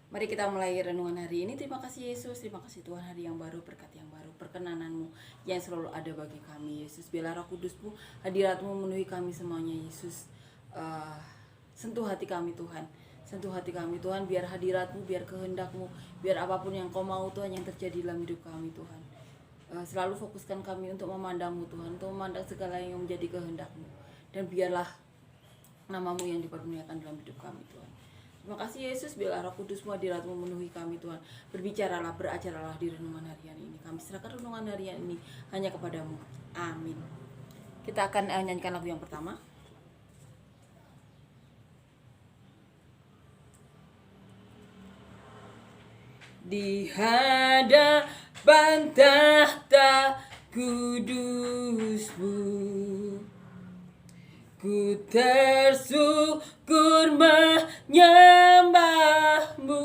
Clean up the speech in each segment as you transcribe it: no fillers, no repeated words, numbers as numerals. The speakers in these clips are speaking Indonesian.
Mari kita mulai renungan hari ini. Terima kasih Yesus, terima kasih Tuhan, hari yang baru, berkat yang baru, perkenanan-Mu yang selalu ada bagi kami Yesus. Biarlah Roh Kudus-Mu, hadirat-Mu memenuhi kami semuanya Yesus. Sentuh hati kami Tuhan, sentuh hati kami Tuhan, biar hadirat-Mu, biar kehendak-Mu, biar apapun yang Kau mau Tuhan yang terjadi dalam hidup kami Tuhan. Selalu fokuskan kami untuk memandang-Mu Tuhan, untuk memandang segala yang menjadi kehendak-Mu. Dan biarlah nama-Mu yang dipermuliakan dalam hidup kami Tuhan. Terima kasih Yesus, biarlah Roh Kudus-Mu, hadirat-Mu memenuhi kami Tuhan. Berbicaralah, beracaralah di renungan harian ini. Kami serahkan renungan harian ini hanya kepadamu. Amin. Kita akan nyanyikan lagu yang pertama. Di hadapan tahta kudus-Mu, ku tersyukur menyembah-Mu,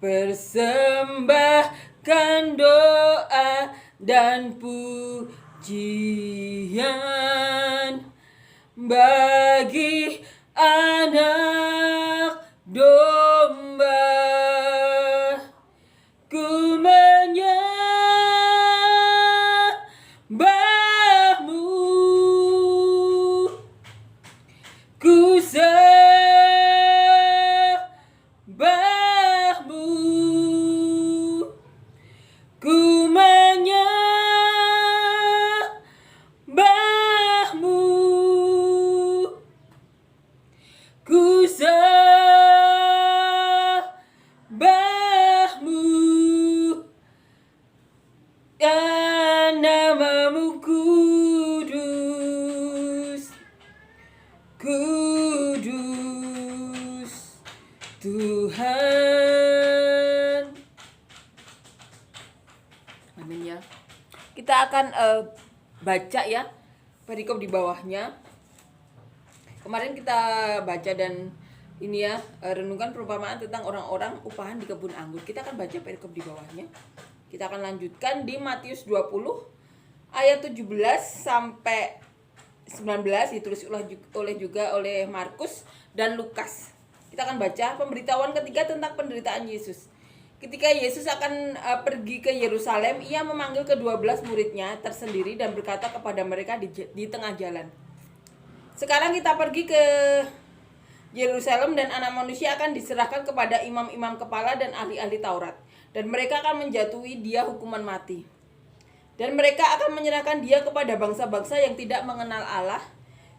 persembahkan doa dan pujian bagi anak domba. Ku menyembah-Mu, ku sembah-Mu, ku menyembah-Mu, ku sembah-Mu, dan nama-Mu kudus, kudus Tuhan. Amin ya. Kita akan baca ya perikop di bawahnya. Kemarin kita baca dan ini ya, renungkan perumpamaan tentang orang-orang upahan di kebun anggur. Kita akan baca perikop di bawahnya. Kita akan lanjutkan di Matius 20 ayat 17 sampai 19, ditulis juga oleh Markus dan Lukas. Kita akan baca pemberitahuan ketiga tentang penderitaan Yesus. Ketika Yesus akan pergi ke Yerusalem, ia memanggil ke-12 muridnya tersendiri dan berkata kepada mereka di tengah jalan, "Sekarang kita pergi ke Yerusalem dan Anak Manusia akan diserahkan kepada imam-imam kepala dan ahli-ahli Taurat, dan mereka akan menjatuhi Dia hukuman mati. Dan mereka akan menyerahkan Dia kepada bangsa-bangsa yang tidak mengenal Allah,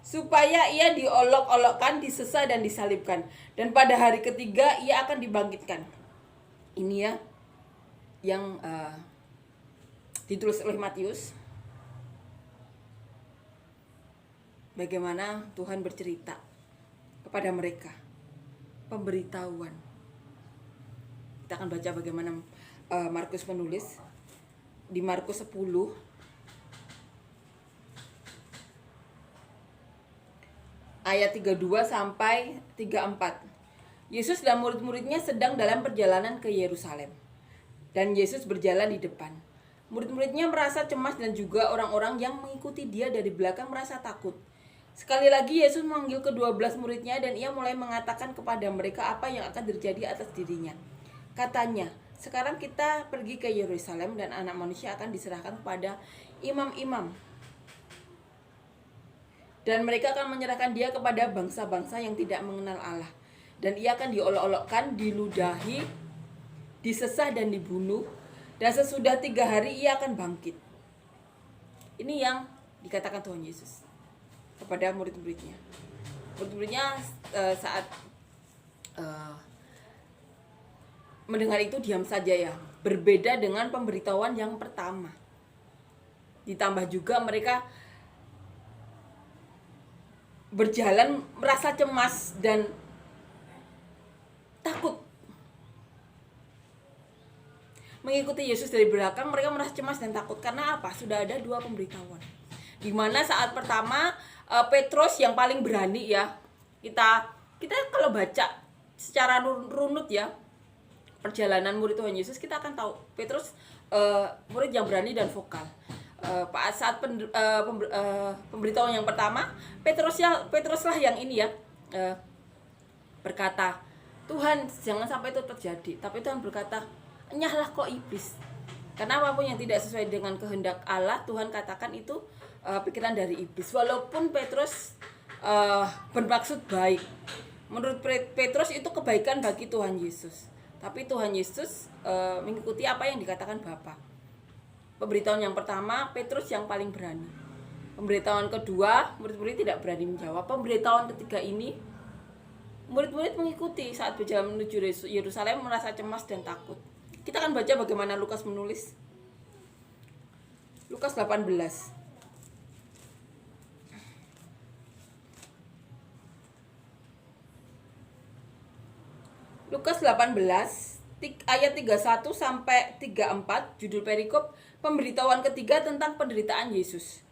supaya Ia diolok-olokkan, disesah dan disalibkan. Dan pada hari ketiga Ia akan dibangkitkan." Ini ya yang ditulis oleh Matius. Bagaimana Tuhan bercerita kepada mereka, pemberitahuan. Kita akan baca bagaimana Markus menulis di Markus 10 ayat 32 sampai 34. Yesus dan murid-muridnya sedang dalam perjalanan ke Yerusalem, dan Yesus berjalan di depan. Murid-muridnya merasa cemas dan juga orang-orang yang mengikuti Dia dari belakang merasa takut. Sekali lagi Yesus memanggil ke-12 muridnya dan Ia mulai mengatakan kepada mereka apa yang akan terjadi atas dirinya. Katanya, "Sekarang kita pergi ke Yerusalem dan Anak Manusia akan diserahkan kepada imam-imam. Dan mereka akan menyerahkan Dia kepada bangsa-bangsa yang tidak mengenal Allah. Dan Ia akan diolok-olokkan, diludahi, disesah dan dibunuh. Dan sesudah 3 hari Ia akan bangkit." Ini yang dikatakan Tuhan Yesus kepada murid-muridnya. Murid-muridnya saat mendengar itu diam saja ya. Berbeda dengan pemberitahuan yang pertama. Ditambah juga mereka berjalan merasa cemas dan takut. Mengikuti Yesus dari belakang, mereka merasa cemas dan takut. Karena apa? Sudah ada 2 pemberitahuan. Dimana saat pertama Petrus yang paling berani ya. Kita kalau baca secara runut ya perjalanan murid Tuhan Yesus, kita akan tahu Petrus murid yang berani dan vokal. Saat pemberitahuan yang pertama, Petruslah yang ini ya berkata, Tuhan jangan sampai itu terjadi. Tapi Tuhan berkata, enyahlah kok iblis. Karena apapun yang tidak sesuai dengan kehendak Allah, Tuhan katakan itu pikiran dari iblis. Walaupun Petrus bermaksud baik, menurut Petrus itu kebaikan bagi Tuhan Yesus. Tapi Tuhan Yesus mengikuti apa yang dikatakan Bapa. Pemberitahuan yang pertama, Petrus yang paling berani. Pemberitahuan kedua, murid-murid tidak berani menjawab. Pemberitahuan ketiga ini, murid-murid mengikuti saat berjalan menuju Yerusalem merasa cemas dan takut. Kita akan baca bagaimana Lukas menulis. Lukas 18. Lukas 18 ayat 31 sampai 34, judul perikop pemberitahuan ketiga tentang penderitaan Yesus.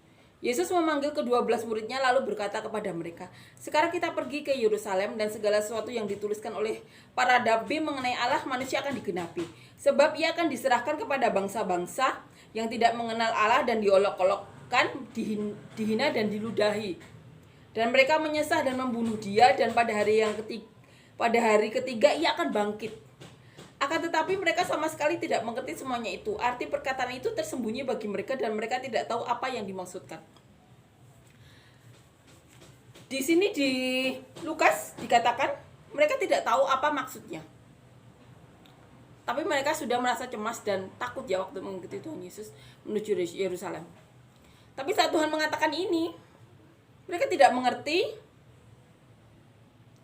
Yesus memanggil ke-12 muridnya lalu berkata kepada mereka, sekarang kita pergi ke Yerusalem dan segala sesuatu yang dituliskan oleh para nabi mengenai Allah manusia akan digenapi. Sebab ia akan diserahkan kepada bangsa-bangsa yang tidak mengenal Allah dan diolok-olokkan, dihina dan diludahi. Dan mereka menyesah dan membunuh dia dan pada hari ketiga ia akan bangkit. Akan tetapi mereka sama sekali tidak mengerti semuanya itu. Arti perkataan itu tersembunyi bagi mereka dan mereka tidak tahu apa yang dimaksudkan. Di sini di Lukas dikatakan mereka tidak tahu apa maksudnya. Tapi mereka sudah merasa cemas dan takut ya waktu mengikuti Tuhan Yesus menuju Yerusalem. Tapi saat Tuhan mengatakan ini, mereka tidak mengerti.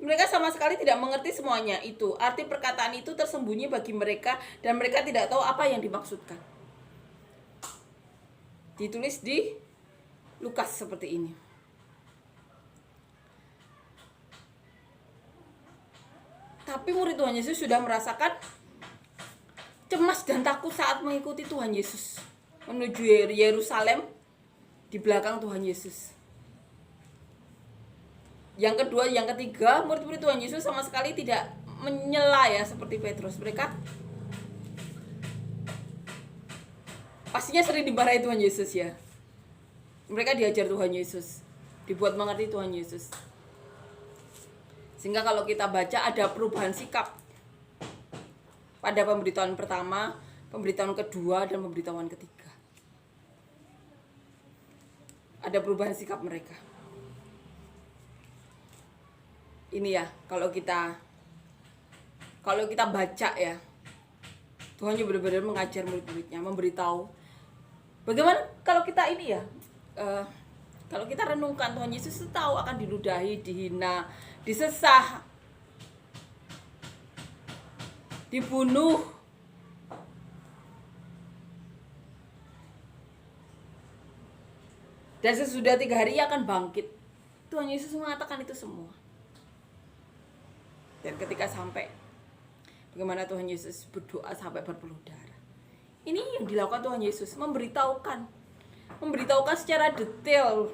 Mereka sama sekali tidak mengerti semuanya itu. Arti perkataan itu tersembunyi bagi mereka dan mereka tidak tahu apa yang dimaksudkan. Ditulis di Lukas seperti ini. Tapi murid Tuhan Yesus sudah merasakan cemas dan takut saat mengikuti Tuhan Yesus menuju Yerusalem di belakang Tuhan Yesus. Yang kedua, yang ketiga, murid-murid Tuhan Yesus sama sekali tidak menyela ya seperti Petrus. Mereka pastinya sering dimarahi Tuhan Yesus ya. Mereka diajar Tuhan Yesus, dibuat mengerti Tuhan Yesus. Sehingga kalau kita baca ada perubahan sikap pada pemberitahuan pertama, pemberitahuan kedua, dan pemberitahuan ketiga. Ada perubahan sikap mereka. Ini ya, kalau kita baca ya, Tuhan juga benar-benar mengajar murid-muridnya, memberitahu. Bagaimana kalau kita ini ya, kalau kita renungkan, Tuhan Yesus itu tahu akan diludahi, dihina, disesah, dibunuh. Dan sesudah 3 hari ia akan bangkit. Tuhan Yesus mengatakan itu semua. Dan ketika sampai, bagaimana Tuhan Yesus berdoa sampai berpeluh darah. Ini yang dilakukan Tuhan Yesus, memberitahukan secara detail.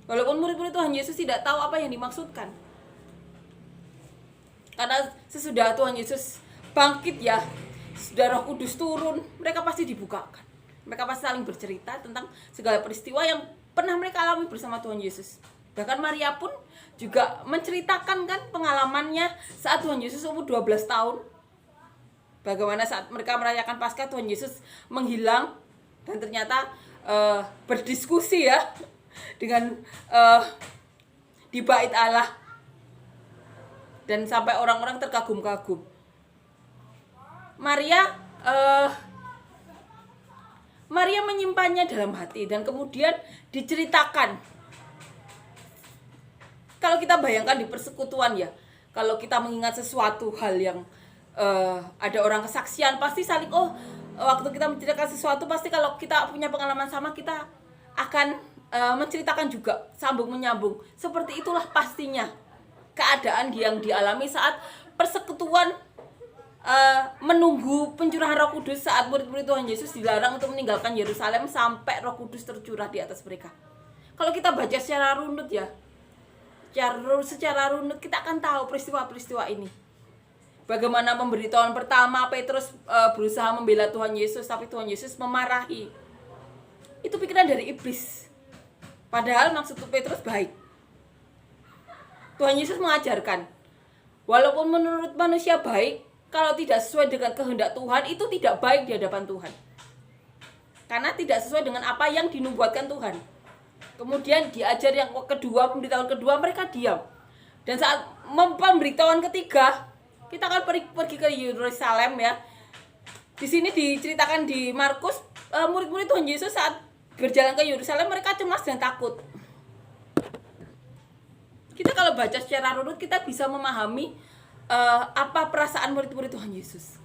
Walaupun murid-murid Tuhan Yesus tidak tahu apa yang dimaksudkan. Karena sesudah Tuhan Yesus bangkit ya, sudah Roh Kudus turun, mereka pasti dibukakan. Mereka pasti saling bercerita tentang segala peristiwa yang pernah mereka alami bersama Tuhan Yesus. Bahkan Maria pun juga menceritakan kan pengalamannya saat Tuhan Yesus umur 12 tahun. Bagaimana saat mereka merayakan Paskah Tuhan Yesus menghilang dan ternyata berdiskusi ya dengan di bait Allah. Dan sampai orang-orang terkagum-kagum. Maria menyimpannya dalam hati dan kemudian diceritakan. Kalau kita bayangkan di persekutuan ya, kalau kita mengingat sesuatu hal yang ada orang kesaksian, pasti saling waktu kita menceritakan sesuatu, pasti kalau kita punya pengalaman sama, kita akan menceritakan juga, sambung menyambung. Seperti itulah pastinya keadaan yang dialami saat persekutuan menunggu pencurahan Roh Kudus, saat murid-murid Tuhan Yesus dilarang untuk meninggalkan Yerusalem sampai Roh Kudus tercurah di atas mereka. Kalau kita baca secara runut ya, secara runut kita akan tahu peristiwa-peristiwa ini. Bagaimana pemberitahuan pertama Petrus berusaha membela Tuhan Yesus, tapi Tuhan Yesus memarahi. Itu pikiran dari iblis. Padahal maksud Petrus baik. Tuhan Yesus mengajarkan Walaupun menurut manusia baik, kalau tidak sesuai dengan kehendak Tuhan, itu tidak baik di hadapan Tuhan. Karena tidak sesuai dengan apa yang dinubuatkan Tuhan. Kemudian diajar yang kedua, pemberitahuan kedua, mereka diam. Dan saat pemberitahuan ketiga, kita akan pergi ke Yerusalem ya. Di sini diceritakan di Markus, murid-murid Tuhan Yesus saat berjalan ke Yerusalem, mereka cemas dan takut. Kita kalau baca secara runut, kita bisa memahami apa perasaan murid-murid Tuhan Yesus.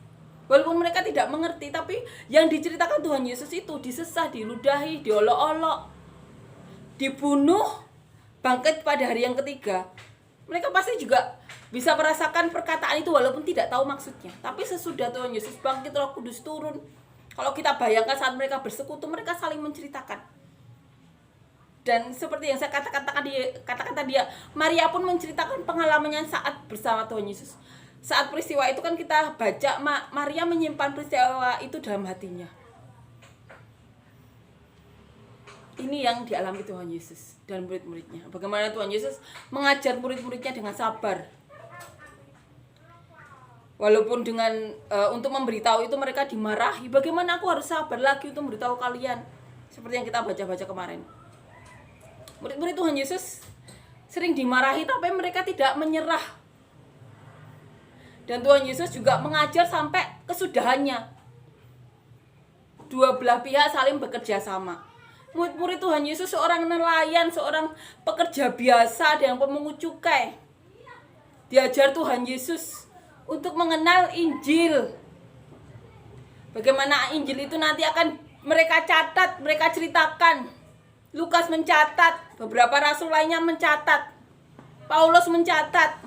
Walaupun mereka tidak mengerti, tapi yang diceritakan Tuhan Yesus itu disesah, diludahi, diolok-olok, dibunuh, bangkit pada hari yang ketiga. Mereka pasti juga bisa merasakan perkataan itu walaupun tidak tahu maksudnya. Tapi sesudah Tuhan Yesus bangkit, Roh Kudus turun. Kalau kita bayangkan saat mereka bersekutu, mereka saling menceritakan. Dan seperti yang saya katakan tadi ya, Maria pun menceritakan pengalamannya saat bersama Tuhan Yesus. Saat peristiwa itu kan kita baca, Maria menyimpan peristiwa itu dalam hatinya. Ini yang dialami Tuhan Yesus dan murid-muridnya. Bagaimana Tuhan Yesus mengajar murid-muridnya dengan sabar. Walaupun dengan untuk memberitahu itu mereka dimarahi. Bagaimana aku harus sabar lagi untuk memberitahu kalian? Seperti yang kita baca-baca kemarin. Murid-murid Tuhan Yesus sering dimarahi, tapi mereka tidak menyerah. Dan Tuhan Yesus juga mengajar sampai kesudahannya. Dua belah pihak saling bekerja sama. Murid-murid Tuhan Yesus seorang nelayan, seorang pekerja biasa, ada yang pemungut cukai. Diajar Tuhan Yesus untuk mengenal Injil. Bagaimana Injil itu nanti akan mereka catat, mereka ceritakan. Lukas mencatat, beberapa rasul lainnya mencatat, Paulus mencatat.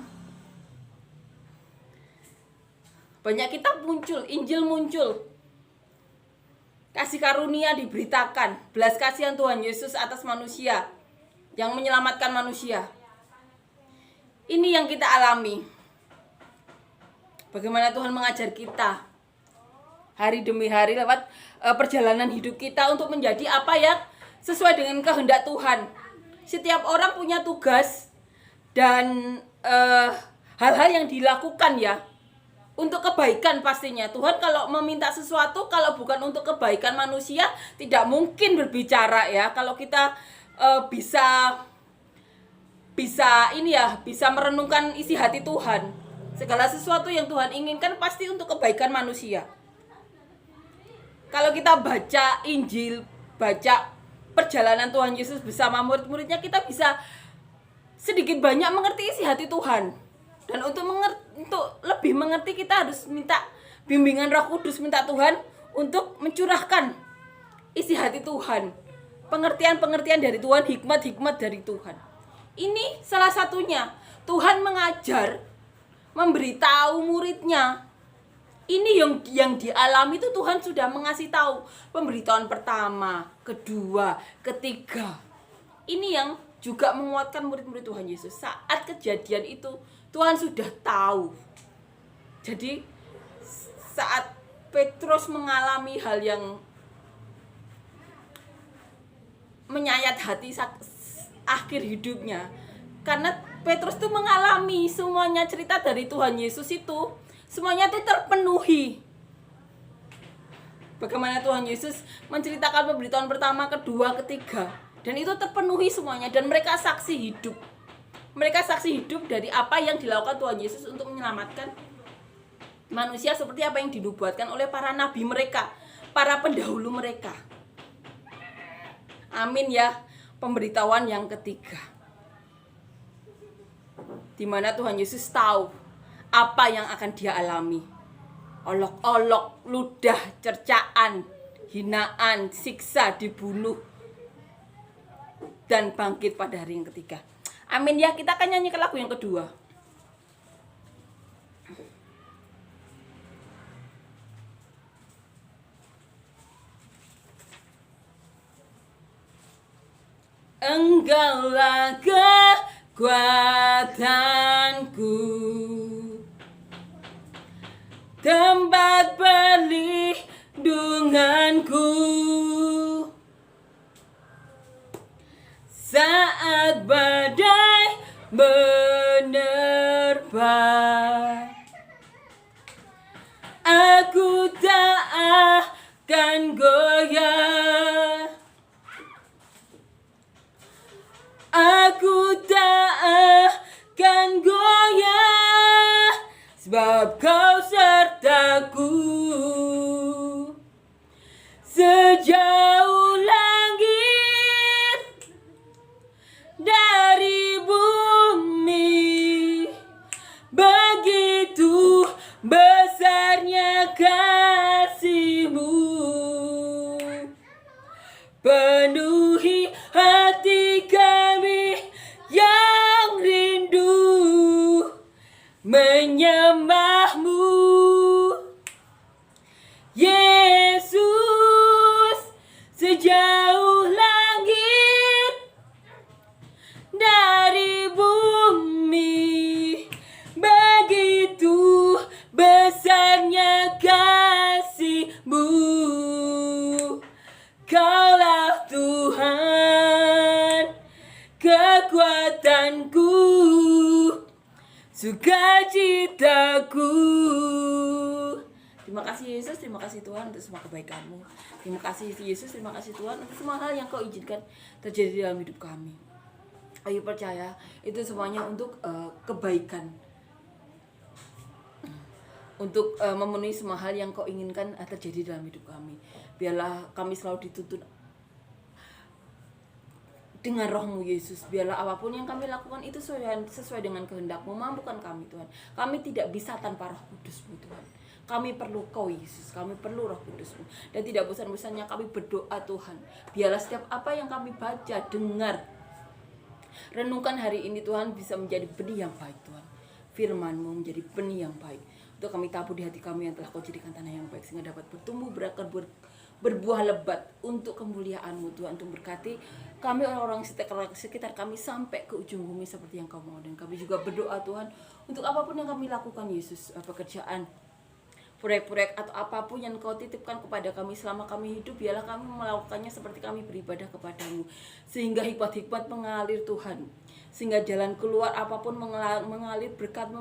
Banyak kitab muncul, Injil muncul. Kasih karunia diberitakan, belas kasihan Tuhan Yesus atas manusia yang menyelamatkan manusia. Ini yang kita alami. Bagaimana Tuhan mengajar kita hari demi hari lewat perjalanan hidup kita untuk menjadi apa ya? Sesuai dengan kehendak Tuhan. Setiap orang punya tugas dan hal-hal yang dilakukan ya untuk kebaikan pastinya. Tuhan kalau meminta sesuatu, kalau bukan untuk kebaikan manusia, tidak mungkin berbicara ya. Kalau kita bisa merenungkan isi hati Tuhan. Segala sesuatu yang Tuhan inginkan pasti untuk kebaikan manusia. Kalau kita baca Injil, baca perjalanan Tuhan Yesus bersama murid-muridnya, kita bisa sedikit banyak mengerti isi hati Tuhan. Dan untuk lebih mengerti, kita harus minta bimbingan Roh Kudus, minta Tuhan untuk mencurahkan isi hati Tuhan, pengertian-pengertian dari Tuhan, hikmat-hikmat dari Tuhan. Ini salah satunya. Tuhan mengajar, memberitahu muridnya. Ini yang dialami itu Tuhan sudah mengasih tahu. Pemberitahuan pertama, kedua, ketiga. Ini yang juga menguatkan murid-murid Tuhan Yesus. Saat kejadian itu Tuhan sudah tahu. Jadi saat Petrus mengalami hal yang menyayat hati akhir hidupnya, karena Petrus itu mengalami semuanya cerita dari Tuhan Yesus itu, semuanya itu terpenuhi. Bagaimana Tuhan Yesus menceritakan pemberitahuan pertama, kedua, ketiga, dan itu terpenuhi semuanya. Dan mereka saksi hidup. Mereka saksi hidup dari apa yang dilakukan Tuhan Yesus untuk menyelamatkan manusia, seperti apa yang dinubuatkan oleh para nabi mereka, para pendahulu mereka. Amin ya. Pemberitahuan yang ketiga, di mana Tuhan Yesus tahu apa yang akan dia alami. Olok-olok, ludah, cercaan, hinaan, siksa, dibunuh, dan bangkit pada hari yang ketiga. Amin ya. Kita akan nyanyi ke lagu yang kedua. Engkaulah kekuatanku, tempat perlindunganku, saat badai menerpa. lebat. Aku tak akan goyah. Aku tak akan goyah, sebab Kau sertaku. Sejauh langit dari bumi, begitu besarnya kasih-Mu. Penuhi hati kami yang rindu menyembah-Mu, Yesus. Sejauh langit dari bumi, begitu besarnya kasih-Mu. Kaulah Tuhan, kekuatanku, sukacitaku. Terima kasih Yesus, terima kasih Tuhan untuk semua kebaikan-Mu. Terima kasih Yesus, terima kasih Tuhan untuk semua hal yang Kau izinkan terjadi dalam hidup kami. Ayo percaya, itu semuanya untuk kebaikan, untuk memenuhi semua hal yang Kau inginkan terjadi dalam hidup kami. Biarlah kami selalu dituntun dengan Roh-Mu Yesus. Biarlah apapun yang kami lakukan itu sesuai dengan kehendak-Mu. Mampukan kami Tuhan. Kami tidak bisa tanpa Roh Kudus-Mu Tuhan. Kami perlu Kau Yesus. Kami perlu Roh Kudus-Mu. Dan tidak bosan-bosannya kami berdoa Tuhan. Biarlah setiap apa yang kami baca, dengar, renungkan hari ini Tuhan bisa menjadi benih yang baik Tuhan. Firman-Mu menjadi benih yang baik. Untuk kami tabur di hati kami yang telah Kau jadikan tanah yang baik, sehingga dapat bertumbuh, berakar, berbuah lebat untuk kemuliaan-Mu Tuhan. Untuk berkati kami orang-orang sekitar kami sampai ke ujung bumi seperti yang Kau mau. Dan kami juga berdoa Tuhan untuk apapun yang kami lakukan Yesus, pekerjaan, proyek-proyek atau apapun yang Kau titipkan kepada kami selama kami hidup, biarlah kami melakukannya seperti kami beribadah kepada-Mu, sehingga hikmat-hikmat mengalir Tuhan, sehingga jalan keluar apapun mengalir, berkat-Mu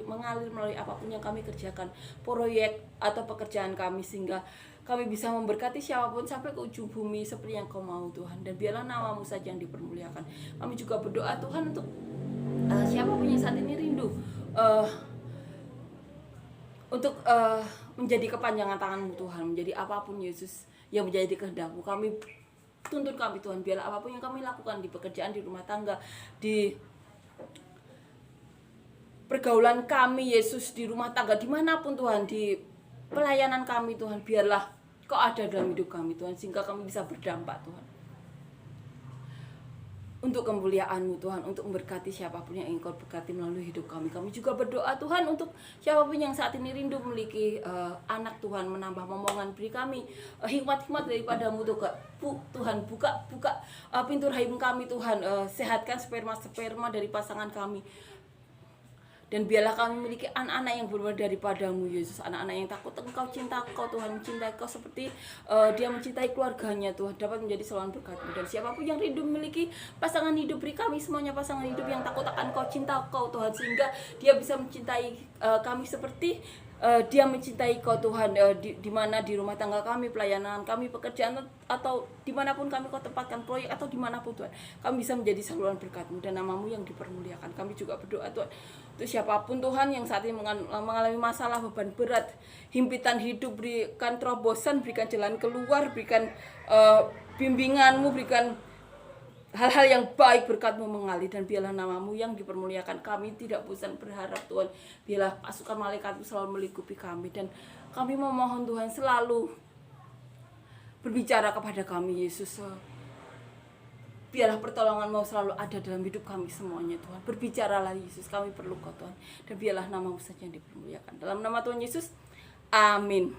mengalir melalui apapun yang kami kerjakan, proyek atau pekerjaan kami, sehingga kami bisa memberkati siapapun sampai ke ujung bumi seperti yang Kau mau Tuhan. Dan biarlah nama-Mu saja yang dipermuliakan. Kami juga berdoa Tuhan untuk siapapun yang saat ini rindu untuk menjadi kepanjangan tangan-Mu Tuhan, menjadi apapun Yesus yang menjadi kehendak-Mu. Kami tuntun kami Tuhan, biarlah apapun yang kami lakukan di pekerjaan, di rumah tangga, di pergaulan kami Yesus, di rumah tangga, dimanapun Tuhan, di pelayanan kami Tuhan, biarlah Kau ada dalam hidup kami Tuhan, sehingga kami bisa berdampak Tuhan untuk kemuliaan-Mu Tuhan, untuk memberkati siapapun yang ingin Kau berkati melalui hidup kami. Kami juga berdoa Tuhan untuk siapapun yang saat ini rindu memiliki anak Tuhan, menambah momongan, beri kami hikmat-hikmat daripada-Mu Tuhan. Buka pintu rahim kami Tuhan, sehatkan sperma dari pasangan kami. Dan biarlah kami memiliki anak-anak yang benar daripada-Mu Yesus, anak-anak yang takut Engkau, cinta Kau Tuhan, mencintai Kau seperti dia mencintai keluarganya Tuhan, dapat menjadi saluran berkat-Mu. Dan siapapun yang rindu memiliki pasangan hidup, beri kami semuanya pasangan hidup yang takut akan Kau, cinta Kau Tuhan, sehingga dia bisa mencintai kami seperti dia mencintai Kau Tuhan, di mana di rumah tangga kami, pelayanan kami, pekerjaan, atau dimanapun kami Kau tempatkan, proyek atau dimanapun Tuhan, kami bisa menjadi saluran berkat-Mu dan nama-Mu yang dipermuliakan. Kami juga berdoa Tuhan untuk siapapun Tuhan yang saat ini mengalami masalah, beban berat, himpitan hidup, berikan terobosan, berikan jalan keluar, berikan bimbingan-Mu, berikan hal-hal yang baik, berkat-Mu mengalir, dan biarlah nama-Mu yang dipermuliakan. Kami tidak bosan berharap Tuhan, biarlah pasukan malaikat-Mu selalu melingkupi kami, dan kami memohon Tuhan selalu berbicara kepada kami Yesus. Biarlah pertolongan-Mu selalu ada dalam hidup kami semuanya Tuhan. Berbicaralah Yesus, kami perlu Kau Tuhan, dan biarlah nama-Mu saja yang dipermuliakan. Dalam nama Tuhan Yesus, amin.